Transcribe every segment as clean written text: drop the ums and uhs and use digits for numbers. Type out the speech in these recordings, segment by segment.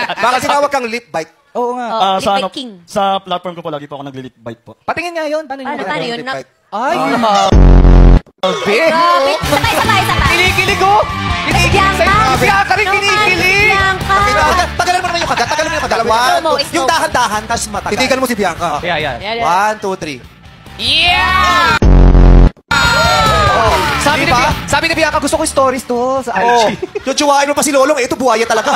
Baka sinawag kang lip bite. Oo nga. Sa, Lip King. sa platform ko po, lagi po ako nagli-lip bite po. Patingin nga yun. Paano Paano yun? Lip bite. Ay, Grabe. Sabay. kinikilig ko. Kinikilig sa'yo. Bianca rin kinikilig. Bianca. Tagalan mo naman yung kagat. Tagalan mo yung kagat. Yung dahan-dahan, tapos matagal. Titigan mo si Bianca. Yeah, yeah. One, two, three. Yeah! Sabi ni Bianca, gusto ko stories to sa IG. Tutuwain mo pa si Lolong. Ito, buhaya talaga.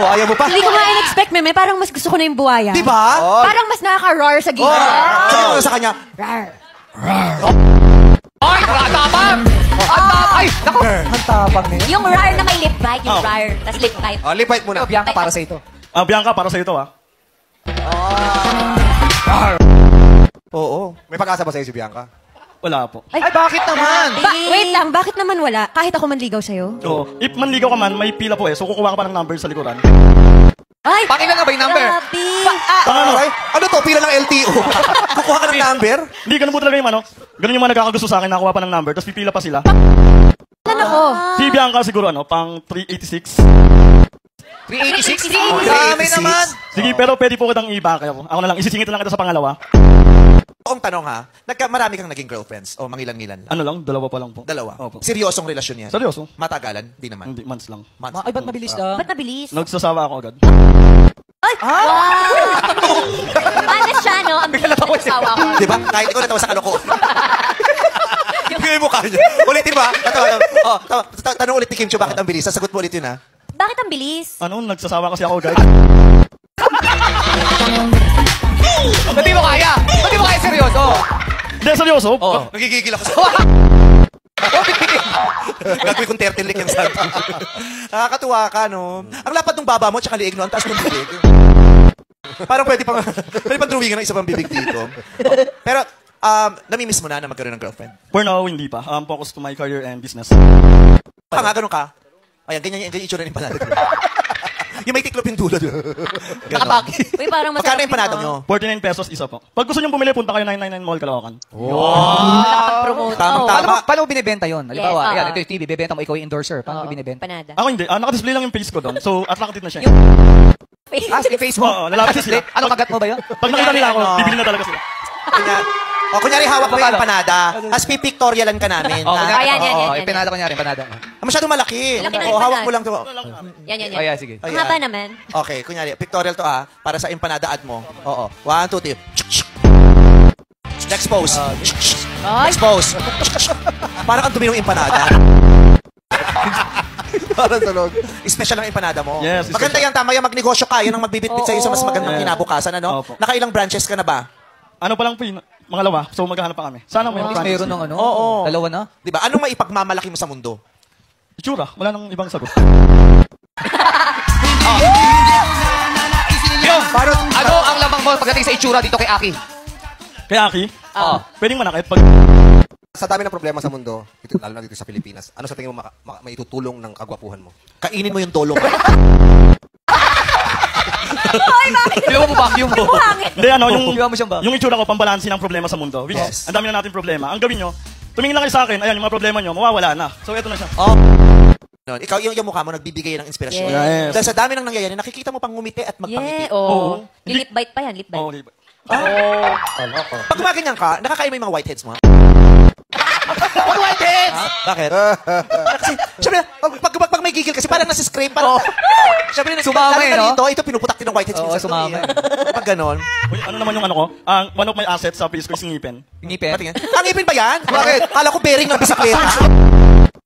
Ayaw mo pa. Hindi ko nga in-expect, Meme. Parang mas gusto ko na yung buhaya. Di ba? Parang mas nakaka-roar sa gilid. Sabi mo sa kanya, Ay, tapang! Ay, naku! Ang tapang niya. Yung roar na may lip bite. Yung roar. Tapos lip bite. lip bite muna. Bianca, para sa ito. Bianca, para sa ito Oo. May pag-asa ba sa'yo si Bianca? Wala po. Ay, bakit naman? Wait lang, bakit naman wala? Kahit ako manligaw sa'yo? So, if manligaw ka man, may pila po So, kukuha ka pa ng number sa likuran. Ay! Pakilan nga ba yung number? Grabe! Ano to? Pila ng LTO? Kukuha ka ng number? Hindi, ganun po talaga yung ganun yung mga nagkakagusto sa akin, nakakuha pa ng number, tapos pipila pa sila. Ano ko? Si Bianca siguro, pang 386. 386? 386. Dami naman. Sige, pero pwede po kitang i-back ako na lang, isisingit lang kita sa pangalawa. Ang tanong ha, marami kang naging girlfriends o mangilan-ngilan lang? Ano lang, dalawa pa lang po. Dalawa? Opo. Seryosong relasyon yan? Seryoso? Matagalan? Di naman? Hindi, months lang. Months. Ay, ba't mabilis lang? Ba't nabilis? Nagsasawa ako agad. Ay! Wow! Ano siya, no? Ang bilis ng asawa ko. Di ba? Kahit ikaw natawa sa kaloko. Yung mukha niya. Ulitin ba? Tanong ulit ni Kim Chiu, bakit ang bilis? Sasagot mo ulit yun ha? Bakit ang bilis? Nagsasawa kasi ako agad. Ba't di mo kaya? Ba't di mo kaya seryoso? Hindi, seryoso? Nagigigil ako sa... Gagawin kong 13 lik yung sabi. Nakakatuwa ka, no? Ang lapad ng baba mo, tsaka liig, no? Ang taas ng bibig. Parang pwede pang drawingan ng isa pang bibig dito. Pero, namimiss mo na magkaroon ng girlfriend? For now, hindi pa. Focus to my career and business. Ganun ka? Ayan, ganyan yung itsura ng panado. Yung may tiklop yung dulo. Nakabaki. Uy, parang masarap. Magkano yung panado nyo? 49 pesos isa po. Pag gusto nyo bumili, punta kayo 999 Mall, Caloocan. Nakapag-promote. Tama. Paano mo binibenta yun? Halimbawa, Yes, ayan, ito yung TV, bibenta mo, ikaw yung endorser. Paano mo binibenta? Panada. Ako hindi. Naka-display lang yung face ko doon. So, attractive na siya. Sa Facebook? Oo, lalapit sila. Ano, kagat mo ba yun? Pag nakita nila ako, bibili na talaga sila. Kunyari hawak mo yung panada, as pipictorialan ka namin. Yan. Panada ko niya rin, panada. Masyadong malaki. Laki ng Hawak mo lang to. Yan. Ayan, sige. Ang haba naman. Okay, kunyari, pictorial to para sa empanada ad mo. Oo. 1, 2, 3. Next pose. Next pose. Parang ang dumi ng empanada. Parang tulog. Special ang empanada mo. Yes. Maganda yan, tama yan. Magnegosyo ka. Yan ang magbibitbit sa'yo sa mas magandang kinabukasan. Ano? Opo. Nakailang branches ka na ba? Ano pa lang po yun? Mangalawa. So, maghahanap pa kami. Sana may Meron ng ano? Oo. Dalawa na? Diba? Anong maipagmamalaki mo sa mundo? Itsura. Wala nang ibang sagot. Ano ang lamang mo pagdating sa itsura dito kay Aki? Kaya Aki, pwedeng manakit pag... Sa dami ng problema sa mundo, lalo na dito sa Pilipinas, ano sa tingin mo maitutulong ng kagwapuhan mo? Kainin mo yung dolo mo. Hoy, bakit? Di ba mo vacuum mo? Hindi, yung, Di ba mo siyang ba? yung itsura ko, pambalansin ng problema sa mundo. Which Yes. ang dami na natin problema. Ang gawin nyo, tumingin lang kayo sa akin, ayan, yung mga problema nyo, mawawala na. So, eto na siya. Ikaw, yung mukha mo, nagbibigay ng inspirasyon. Yes. Dahil sa dami ng nangyayari, nakikita mo pang ngumiti at magpangiti. Oo. Yung lip bite pa yan, lip bite. Oh, Pag gumaganyan ka, nakakain mo yung mga whiteheads mo? Whiteheads! Bakit? Kasi, syempre, pag may gigil kasi parang nasa scrape, parang... Syempre, Sumama no? Ito, pinuputak din ng whiteheads. Oo, sumama Pag ganon. Uy, ano naman yung ano ko? One of my assets sa face ko is ngipin. Ngipin? Patingin. Ang ipin ba yan? Bakit? Kala ko bearing ng bisikleta.